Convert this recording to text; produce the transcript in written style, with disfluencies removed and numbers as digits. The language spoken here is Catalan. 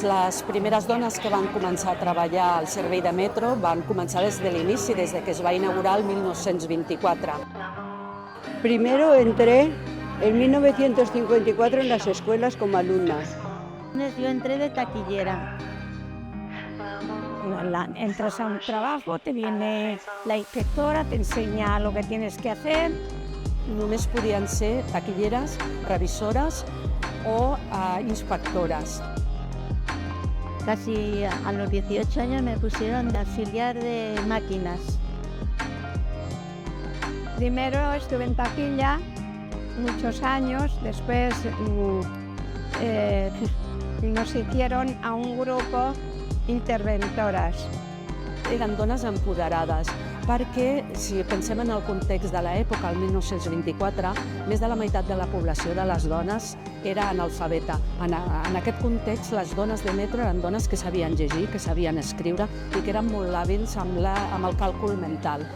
Les primeres dones que van començar a treballar al servei de metro van començar des de l'inici, des de que es va inaugurar el 1924. Primero entré en 1954 en las escuelas como alumna. Yo entré de taquillera. Entras a un trabajo, te viene la inspectora, te enseña lo que tienes que hacer. Només podien ser taquilleres, revisores o inspectores. Casi a los 18 años me pusieron de auxiliar de máquinas. Primero estuve en taquilla muchos años, después nos hicieron a un grupo interventoras. Eren dones empoderades, perquè si pensem en el context de l'època, el 1924, més de la meitat de la població de les dones era analfabeta. En aquest context, les dones de metro eren dones que sabien llegir, que sabien escriure i que eren molt hàbils amb el càlcul mental.